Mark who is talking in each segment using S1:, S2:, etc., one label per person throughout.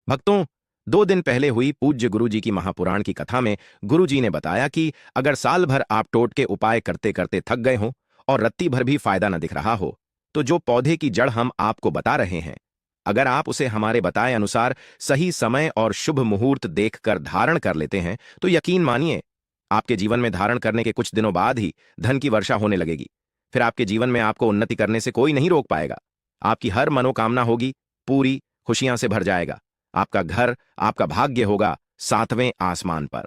S1: भक्तों, 2 दिन पहले हुई पूज्य गुरुजी की महापुराण की कथा में गुरुजी ने बताया कि अगर साल भर आप टोटके उपाय करते करते थक गए हो और रत्ती भर भी फायदा न दिख रहा हो, तो जो पौधे की जड़ हम आपको बता रहे हैं, अगर आप उसे हमारे बताए अनुसार सही समय और शुभ मुहूर्त देखकर धारण कर लेते हैं, तो यकीन मानिए, आपके जीवन में धारण करने के कुछ दिनों बाद ही धन की वर्षा होने लगेगी। फिर आपके जीवन में आपको उन्नति करने से कोई नहीं रोक पाएगा। आपकी हर मनोकामना होगी पूरी, खुशियां से भर जाएगा। आपका घर, आपका भाग्य होगा 7वें आसमान पर।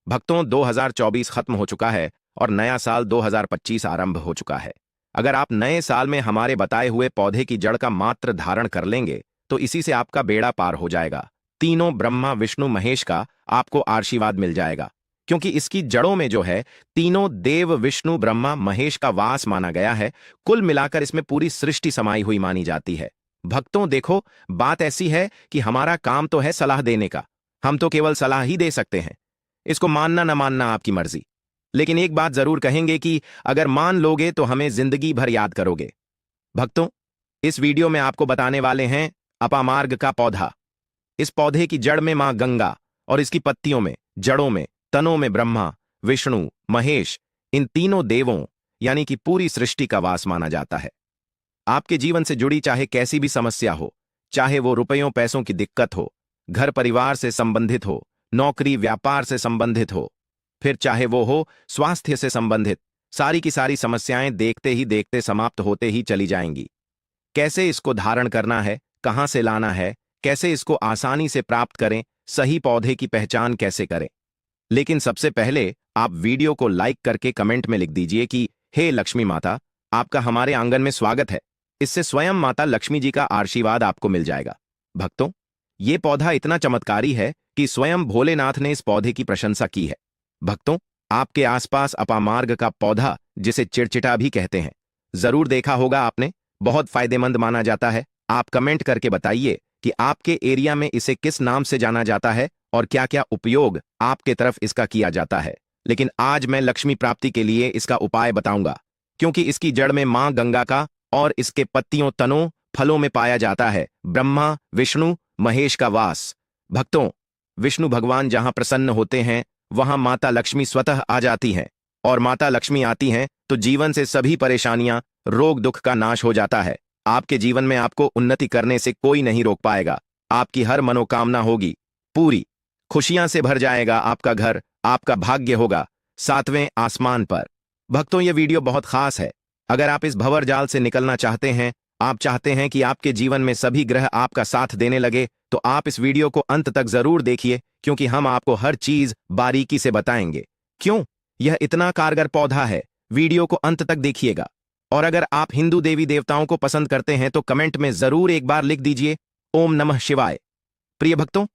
S1: भक्तों, 2024 खत्म हो चुका है और नया साल 2025 आरंभ हो चुका है। अगर आप नए साल में हमारे बताए हुए पौधे की जड़ का मात्र धारण कर लेंगे, तो इसी से आपका बेड़ा पार हो जाएगा। तीनों ब्रह्मा विष्णु महेश का आपको आशीर्वाद मिल जाएगा, क्योंकि इसकी जड़ों में जो है तीनों देव विष्णु ब्रह्मा महेश का वास माना गया है। कुल मिलाकर इसमें पूरी सृष्टि समाई हुई मानी जाती है। भक्तों देखो, बात ऐसी है कि हमारा काम तो है सलाह देने का। हम तो केवल सलाह ही दे सकते हैं। इसको मानना न मानना आपकी मर्जी। लेकिन एक बात जरूर कहेंगे कि अगर मान लोगे तो हमें जिंदगी भर याद करोगे। भक्तों, इस वीडियो में आपको बताने वाले हैं अपामार्ग का पौधा। इस पौधे की जड़ में मां गंगा और इसकी पत्तियों में, जड़ों में, तनों में ब्रह्मा विष्णु महेश, इन तीनों देवों यानी कि पूरी सृष्टि का वास माना जाता है। आपके जीवन से जुड़ी चाहे कैसी भी समस्या हो, चाहे वो रुपयों पैसों की दिक्कत हो, घर परिवार से संबंधित हो, नौकरी व्यापार से संबंधित हो, फिर चाहे वो हो स्वास्थ्य से संबंधित, सारी की सारी समस्याएं देखते ही देखते समाप्त होते ही चली जाएंगी। कैसे इसको धारण करना है, कहां से लाना है, कैसे इसको आसानी से प्राप्त करें, सही पौधे की पहचान कैसे करें। लेकिन सबसे पहले आप वीडियो को लाइक करके कमेंट में लिख दीजिए कि हे लक्ष्मी माता, आपका हमारे आंगन में स्वागत है। इससे स्वयं माता लक्ष्मी जी का आशीर्वाद आपको मिल जाएगा। भक्तों, ये पौधा इतना चमत्कारी है कि स्वयं भोलेनाथ ने इस पौधे की प्रशंसा की है। भक्तों, आपके आसपास अपामार्ग का पौधा, जिसे चिड़चिटा भी कहते हैं, जरूर देखा होगा आपने। बहुत फायदेमंद माना जाता है। आप कमेंट करके बताइए कि आपके एरिया में इसे किस नाम से जाना जाता है और क्या क्या उपयोग आपके तरफ इसका किया जाता है। लेकिन आज मैं लक्ष्मी प्राप्ति के लिए इसका उपाय बताऊंगा, क्योंकि इसकी जड़ में मां गंगा का और इसके पत्तियों, तनों, फलों में पाया जाता है ब्रह्मा विष्णु महेश का वास। भक्तों, विष्णु भगवान जहां प्रसन्न होते हैं, वहां माता लक्ष्मी स्वतः आ जाती हैं, और माता लक्ष्मी आती हैं तो जीवन से सभी परेशानियां, रोग दुख का नाश हो जाता है। आपके जीवन में आपको उन्नति करने से कोई नहीं रोक पाएगा। आपकी हर मनोकामना होगी पूरी, खुशियां से भर जाएगा आपका घर, आपका भाग्य होगा 7वें आसमान पर। भक्तों, यह वीडियो बहुत खास है। अगर आप इस भंवर जाल से निकलना चाहते हैं, आप चाहते हैं कि आपके जीवन में सभी ग्रह आपका साथ देने लगे, तो आप इस वीडियो को अंत तक जरूर देखिए, क्योंकि हम आपको हर चीज बारीकी से बताएंगे। क्यों यह इतना कारगर पौधा है, वीडियो को अंत तक देखिएगा। और अगर आप हिंदू देवी देवताओं को पसंद करते हैं तो कमेंट में जरूर एक बार लिख दीजिए ओम नमः शिवाय। प्रिय भक्तों,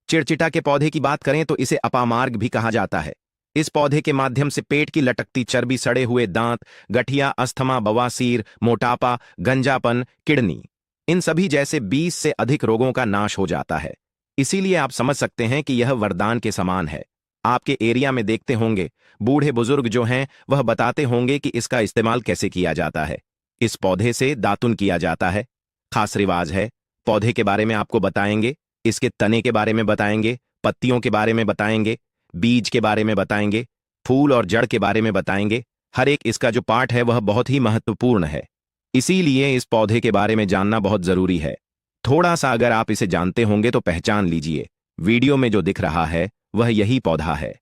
S1: चिड़चिटा के पौधे की बात करें तो इसे अपामार्ग भी कहा जाता है। इस पौधे के माध्यम से पेट की लटकती चर्बी, सड़े हुए दांत, गठिया, अस्थमा, बवासीर, मोटापा, गंजापन, किडनी, इन सभी जैसे 20 से अधिक रोगों का नाश हो जाता है। इसीलिए आप समझ सकते हैं कि यह वरदान के समान है। आपके एरिया में देखते होंगे बूढ़े बुजुर्ग जो हैं वह बताते होंगे कि इसका इस्तेमाल कैसे किया जाता है। इस पौधे से दातुन किया जाता है, खास रिवाज है। पौधे के बारे में आपको बताएंगे, इसके तने के बारे में बताएंगे, पत्तियों के बारे में बताएंगे, बीज के बारे में बताएंगे, फूल और जड़ के बारे में बताएंगे। हर एक इसका जो पार्ट है वह बहुत ही महत्वपूर्ण है। इसीलिए इस पौधे के बारे में जानना बहुत जरूरी है। थोड़ा सा अगर आप इसे जानते होंगे तो पहचान लीजिए, वीडियो में जो दिख रहा है वह यही पौधा है।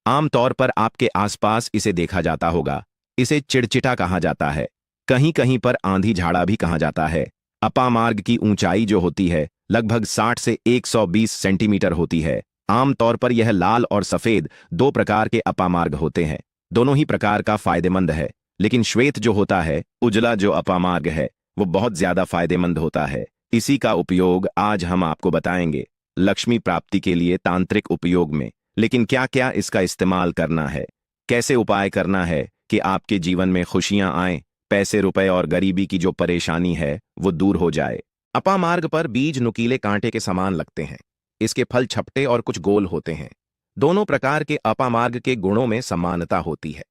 S1: आमतौर पर आपके आसपास इसे देखा जाता होगा। इसे चिड़चिटा कहा जाता है, कहीं कहीं पर आंधी झाड़ा भी कहा जाता है। अपामार्ग की ऊंचाई जो होती है लगभग 60 से 120 सेंटीमीटर होती है। आमतौर पर यह लाल और सफेद 2 प्रकार के अपामार्ग होते हैं। दोनों ही प्रकार का फायदेमंद है, लेकिन श्वेत जो होता है, उजला जो अपामार्ग है, वो बहुत ज्यादा फायदेमंद होता है। इसी का उपयोग आज हम आपको बताएंगे लक्ष्मी प्राप्ति के लिए तांत्रिक उपयोग में। लेकिन क्या क्या इसका इस्तेमाल करना है, कैसे उपाय करना है कि आपके जीवन में खुशियां आएं, पैसे रुपए और गरीबी की जो परेशानी है वो दूर हो जाए। अपामार्ग पर बीज नुकीले कांटे के समान लगते हैं। इसके फल छपटे और कुछ गोल होते हैं। दोनों प्रकार के अपामार्ग के गुणों में समानता होती है।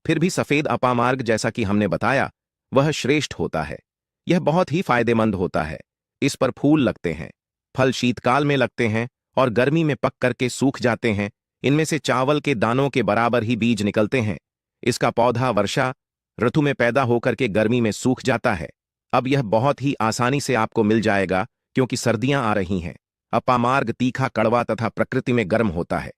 S1: फिर भी सफेद अपामार्ग, जैसा कि हमने बताया, वह श्रेष्ठ होता है। यह बहुत ही फायदेमंद होता है। इस पर फूल लगते हैं, फल शीतकाल में लगते हैं और गर्मी में पक करके सूख जाते हैं। इनमें से चावल के दानों के बराबर ही बीज निकलते हैं। इसका पौधा वर्षा ऋतु में पैदा होकर के गर्मी में सूख जाता है। अब यह बहुत ही आसानी से आपको मिल जाएगा क्योंकि सर्दियां आ रही हैं। अपामार्ग तीखा, कड़वा तथा प्रकृति में गर्म होता है।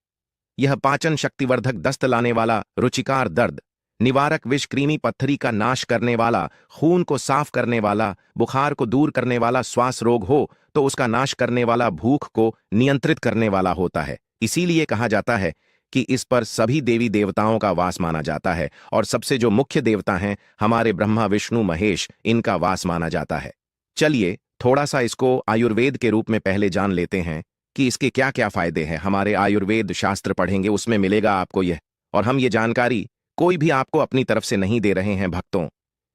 S1: यह पाचन शक्तिवर्धक, दस्त लाने वाला, रुचिकार, दर्द निवारक, विष, कृमि पत्थरी का नाश करने वाला, खून को साफ करने वाला, बुखार को दूर करने वाला, श्वास रोग हो तो उसका नाश करने वाला, भूख को नियंत्रित करने वाला होता है। इसीलिए कहा जाता है कि इस पर सभी देवी देवताओं का वास माना जाता है और सबसे जो मुख्य देवता हैं हमारे ब्रह्मा, विष्णु, महेश, इनका वास माना जाता है। चलिए थोड़ा सा इसको आयुर्वेद के रूप में पहले जान लेते हैं कि इसके क्या क्या फायदे हैं। हमारे आयुर्वेद शास्त्र पढ़ेंगे, उसमें मिलेगा आपको यह। और हम ये जानकारी कोई भी आपको अपनी तरफ से नहीं दे रहे हैं भक्तों,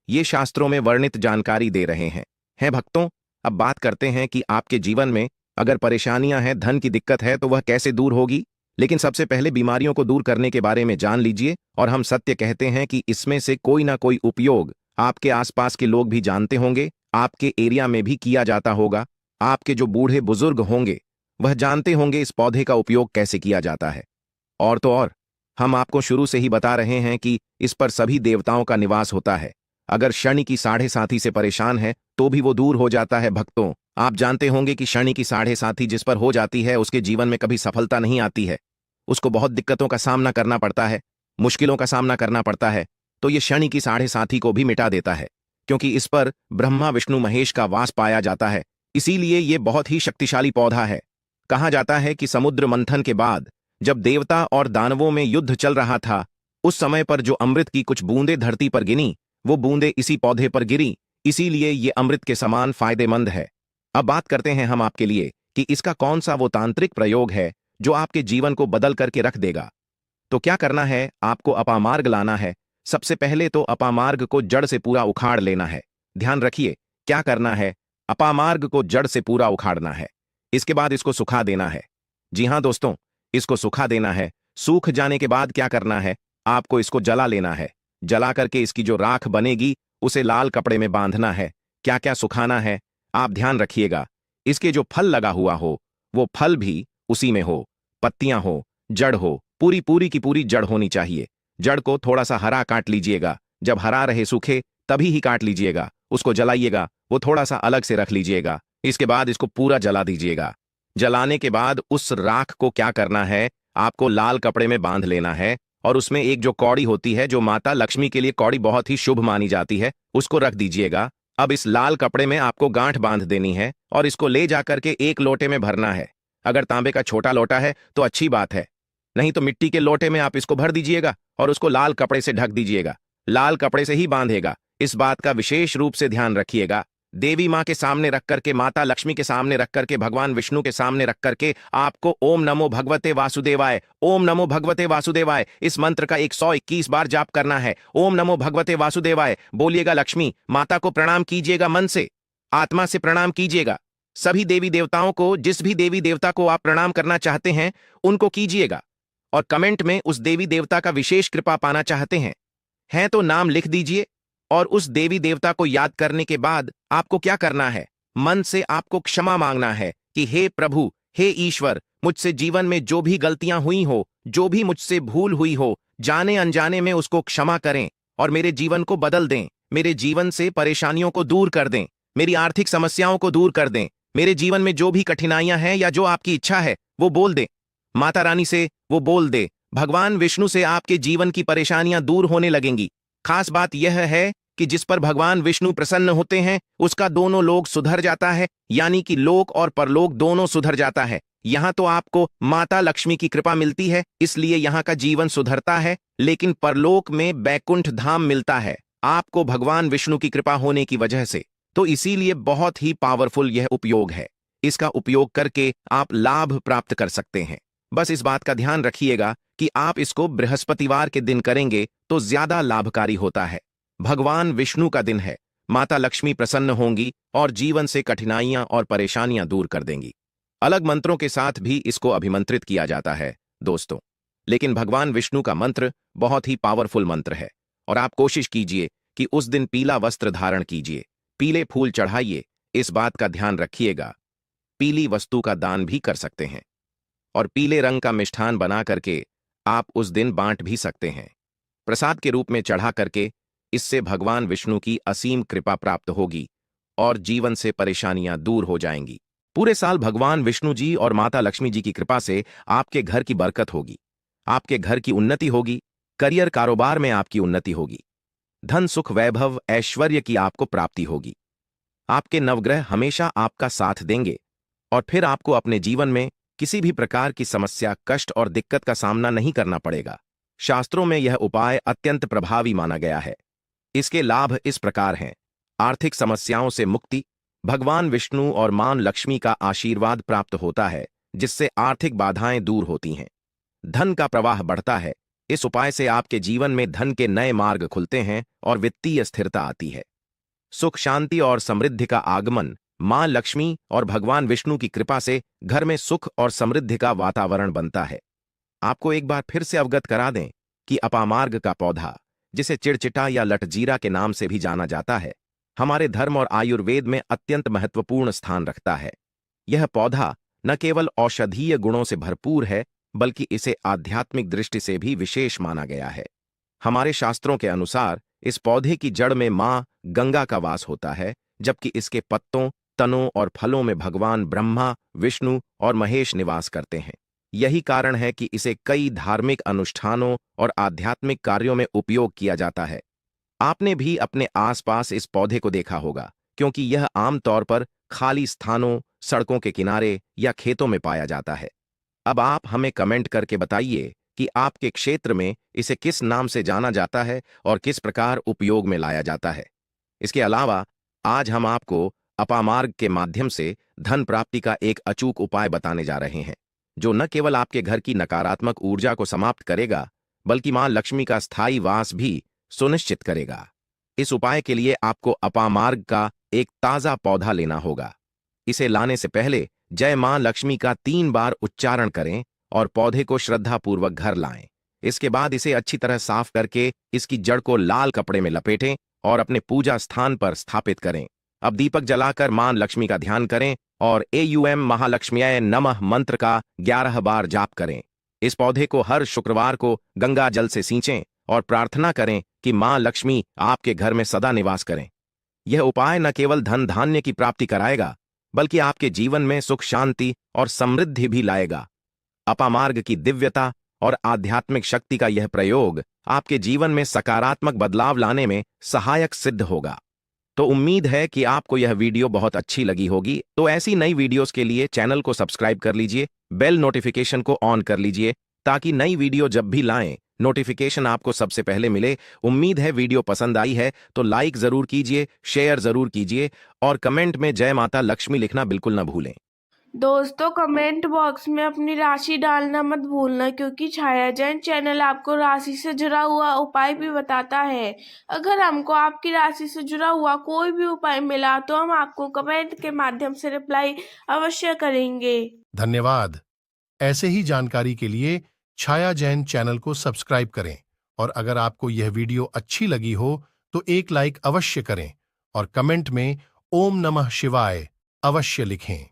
S1: ये शास्त्रों में वर्णित जानकारी दे रहे हैं भक्तों। अब बात करते हैं कि आपके जीवन में अगर परेशानियां हैं, धन की दिक्कत है, तो वह कैसे दूर होगी। लेकिन सबसे पहले बीमारियों को दूर करने के बारे में जान लीजिए। और हम सत्य कहते हैं कि इसमें से कोई ना कोई उपयोग आपके आसपास के लोग भी जानते होंगे, आपके एरिया में भी किया जाता होगा। आपके जो बूढ़े बुजुर्ग होंगे वह जानते होंगे इस पौधे का उपयोग कैसे किया जाता है। और तो और हम आपको शुरू से ही बता रहे हैं कि इस पर सभी देवताओं का निवास होता है। अगर शनि की साढ़े साथी से परेशान है तो भी वो दूर हो जाता है भक्तों। आप जानते होंगे कि शनि की साढ़े साथी जिस पर हो जाती है उसके जीवन में कभी सफलता नहीं आती है, उसको बहुत दिक्कतों का सामना करना पड़ता है, मुश्किलों का सामना करना पड़ता है। तो ये शनि की साढ़े साथी को भी मिटा देता है क्योंकि इस पर ब्रह्मा, विष्णु, महेश का वास पाया जाता है। इसीलिए ये बहुत ही शक्तिशाली पौधा है। कहा जाता है कि समुद्र मंथन के बाद जब देवता और दानवों में युद्ध चल रहा था, उस समय पर जो अमृत की कुछ बूंदें धरती पर गिनी, वो बूंदें इसी पौधे पर गिरी। इसीलिए ये अमृत के समान फायदेमंद है। अब बात करते हैं हम आपके लिए कि इसका कौन सा वो तांत्रिक प्रयोग है जो आपके जीवन को बदल करके रख देगा। तो क्या करना है, आपको अपामार्ग लाना है। सबसे पहले तो अपामार्ग को जड़ से पूरा उखाड़ लेना है। ध्यान रखिए क्या करना है, अपामार्ग को जड़ से पूरा उखाड़ना है। इसके बाद इसको सुखा देना है। जी हां दोस्तों, इसको सुखा देना है। सूख जाने के बाद क्या करना है, आपको इसको जला लेना है। जला करके इसकी जो राख बनेगी उसे लाल कपड़े में बांधना है। क्या क्या सुखाना है आप ध्यान रखिएगा। इसके जो फल लगा हुआ हो वो फल भी उसी में हो, पत्तियां हो, जड़ हो, पूरी पूरी की पूरी जड़ होनी चाहिए। जड़ को थोड़ा सा हरा काट लीजिएगा, जब हरा रहे सूखे तभी ही काट लीजिएगा। उसको जलाइएगा, वो थोड़ा सा अलग से रख लीजिएगा। इसके बाद इसको पूरा जला दीजिएगा। जलाने के बाद उस राख को क्या करना है, आपको लाल कपड़े में बांध लेना है और उसमें एक जो कौड़ी होती है, जो माता लक्ष्मी के लिए कौड़ी बहुत ही शुभ मानी जाती है, उसको रख दीजिएगा। अब इस लाल कपड़े में आपको गांठ बांध देनी है और इसको ले जाकर के एक लोटे में भरना है। अगर तांबे का छोटा लोटा है तो अच्छी बात है, नहीं तो मिट्टी के लोटे में आप इसको भर दीजिएगा और उसको लाल कपड़े से ढक दीजिएगा। लाल कपड़े से ही बांधेगा, इस बात का विशेष रूप से ध्यान रखिएगा। देवी माँ के सामने रख करके, माता लक्ष्मी के सामने रख करके, भगवान विष्णु के सामने रख करके आपको ओम नमो भगवते वासुदेवाय, ओम नमो भगवते वासुदेवाय, इस मंत्र का 121 बार जाप करना है। ओम नमो भगवते वासुदेवाय बोलिएगा। लक्ष्मी माता को प्रणाम कीजिएगा, मन से, आत्मा से प्रणाम कीजिएगा। सभी देवी देवताओं को, जिस भी देवी देवता को आप प्रणाम करना चाहते हैं उनको कीजिएगा और कमेंट में उस देवी देवता का विशेष कृपा पाना चाहते हैं तो नाम लिख दीजिए। और उस देवी देवता को याद करने के बाद आपको क्या करना है, मन से आपको क्षमा मांगना है कि हे प्रभु, हे ईश्वर, मुझसे जीवन में जो भी गलतियां हुई हो, जो भी मुझसे भूल हुई हो, जाने अनजाने में उसको क्षमा करें और मेरे जीवन को बदल दें। मेरे जीवन से परेशानियों को दूर कर दें, मेरी आर्थिक समस्याओं को दूर कर दें। मेरे जीवन में जो भी कठिनाइयां हैं या जो आपकी इच्छा है वो बोल दें, माता रानी से वो बोल दे। भगवान विष्णु से आपके जीवन की परेशानियां दूर होने लगेंगी। खास बात यह है कि जिस पर भगवान विष्णु प्रसन्न होते हैं उसका दोनों लोक सुधर जाता है, यानी कि लोक और परलोक दोनों सुधर जाता है। यहां तो आपको माता लक्ष्मी की कृपा मिलती है, इसलिए यहां का जीवन सुधरता है, लेकिन परलोक में बैकुंठ धाम मिलता है आपको भगवान विष्णु की कृपा होने की वजह से। तो इसीलिए बहुत ही पावरफुल यह उपयोग है। इसका उपयोग करके आप लाभ प्राप्त कर सकते हैं। बस इस बात का ध्यान रखिएगा कि आप इसको बृहस्पतिवार के दिन करेंगे तो ज्यादा लाभकारी होता है। भगवान विष्णु का दिन है, माता लक्ष्मी प्रसन्न होंगी और जीवन से कठिनाइयां और परेशानियां दूर कर देंगी। अलग मंत्रों के साथ भी इसको अभिमंत्रित किया जाता है दोस्तों, लेकिन भगवान विष्णु का मंत्र बहुत ही पावरफुल मंत्र है। और आप कोशिश कीजिए कि उस दिन पीला वस्त्र धारण कीजिए, पीले फूल चढ़ाइए, इस बात का ध्यान रखिएगा। पीली वस्तु का दान भी कर सकते हैं और पीले रंग का मिष्ठान बना करके आप उस दिन बांट भी सकते हैं प्रसाद के रूप में चढ़ा करके। इससे भगवान विष्णु की असीम कृपा प्राप्त होगी और जीवन से परेशानियां दूर हो जाएंगी। पूरे साल भगवान विष्णु जी और माता लक्ष्मी जी की कृपा से आपके घर की बरकत होगी, आपके घर की उन्नति होगी, करियर कारोबार में आपकी उन्नति होगी, धन सुख वैभव ऐश्वर्य की आपको प्राप्ति होगी। आपके नवग्रह हमेशा आपका साथ देंगे और फिर आपको अपने जीवन में किसी भी प्रकार की समस्या, कष्ट और दिक्कत का सामना नहीं करना पड़ेगा। शास्त्रों में यह उपाय अत्यंत प्रभावी माना गया है। इसके लाभ इस प्रकार हैं। आर्थिक समस्याओं से मुक्ति, भगवान विष्णु और मां लक्ष्मी का आशीर्वाद प्राप्त होता है जिससे आर्थिक बाधाएं दूर होती हैं। धन का प्रवाह बढ़ता है। इस उपाय से आपके जीवन में धन के नए मार्ग खुलते हैं और वित्तीय स्थिरता आती है। सुख, शांति और समृद्धि का आगमन, मां लक्ष्मी और भगवान विष्णु की कृपा से घर में सुख और समृद्धि का वातावरण बनता है। आपको एक बार फिर से अवगत करा दें कि अपामार्ग का पौधा, जिसे चिड़चिटा या लटजीरा के नाम से भी जाना जाता है, हमारे धर्म और आयुर्वेद में अत्यंत महत्वपूर्ण स्थान रखता है। यह पौधा न केवल औषधीय गुणों से भरपूर है, बल्कि इसे आध्यात्मिक दृष्टि से भी विशेष माना गया है। हमारे शास्त्रों के अनुसार इस पौधे की जड़ में मां गंगा का वास होता है, जबकि इसके पत्तों, तनों और फलों में भगवान ब्रह्मा, विष्णु और महेश निवास करते हैं। यही कारण है कि इसे कई धार्मिक अनुष्ठानों और आध्यात्मिक कार्यों में उपयोग किया जाता है। आपने भी अपने आसपास इस पौधे को देखा होगा, क्योंकि यह आमतौर पर खाली स्थानों, सड़कों के किनारे या खेतों में पाया जाता है। अब आप हमें कमेंट करके बताइए कि आपके क्षेत्र में इसे किस नाम से जाना जाता है और किस प्रकार उपयोग में लाया जाता है। इसके अलावा आज हम आपको अपामार्ग के माध्यम से धन प्राप्ति का एक अचूक उपाय बताने जा रहे हैं, जो न केवल आपके घर की नकारात्मक ऊर्जा को समाप्त करेगा, बल्कि मां लक्ष्मी का स्थायी वास भी सुनिश्चित करेगा। इस उपाय के लिए आपको अपामार्ग का एक ताजा पौधा लेना होगा। इसे लाने से पहले जय मां लक्ष्मी का 3 बार उच्चारण करें और पौधे को श्रद्धापूर्वक घर लाएं। इसके बाद इसे अच्छी तरह साफ करके इसकी जड़ को लाल कपड़े में लपेटें और अपने पूजा स्थान पर स्थापित करें। अब दीपक जलाकर मां लक्ष्मी का ध्यान करें और एयूएम महालक्ष्म्याय नमः मंत्र का 11 बार जाप करें। इस पौधे को हर शुक्रवार को गंगा जल से सींचें और प्रार्थना करें कि मां लक्ष्मी आपके घर में सदा निवास करें। यह उपाय न केवल धन धान्य की प्राप्ति कराएगा, बल्कि आपके जीवन में सुख, शांति और समृद्धि भी लाएगा। अपामार्ग की दिव्यता और आध्यात्मिक शक्ति का यह प्रयोग आपके जीवन में सकारात्मक बदलाव लाने में सहायक सिद्ध होगा। तो उम्मीद है कि आपको यह वीडियो बहुत अच्छी लगी होगी। तो ऐसी नई वीडियोस के लिए चैनल को सब्सक्राइब कर लीजिए, बेल नोटिफिकेशन को ऑन कर लीजिए, ताकि नई वीडियो जब भी लाएं नोटिफिकेशन आपको सबसे पहले मिले। उम्मीद है वीडियो पसंद आई है तो लाइक जरूर कीजिए, शेयर जरूर कीजिए और कमेंट में जय माता लक्ष्मी लिखना बिल्कुल न भूलें।
S2: दोस्तों, कमेंट बॉक्स में अपनी राशि डालना मत भूलना, क्योंकि छाया जैन चैनल आपको राशि से जुड़ा हुआ उपाय भी बताता है। अगर हमको आपकी राशि से जुड़ा हुआ कोई भी उपाय मिला तो हम आपको कमेंट के माध्यम से रिप्लाई अवश्य करेंगे।
S3: धन्यवाद। ऐसे ही जानकारी के लिए छाया जैन चैनल को सब्सक्राइब करें और अगर आपको यह वीडियो अच्छी लगी हो तो एक लाइक अवश्य करें और कमेंट में ओम नमः शिवाय अवश्य लिखें।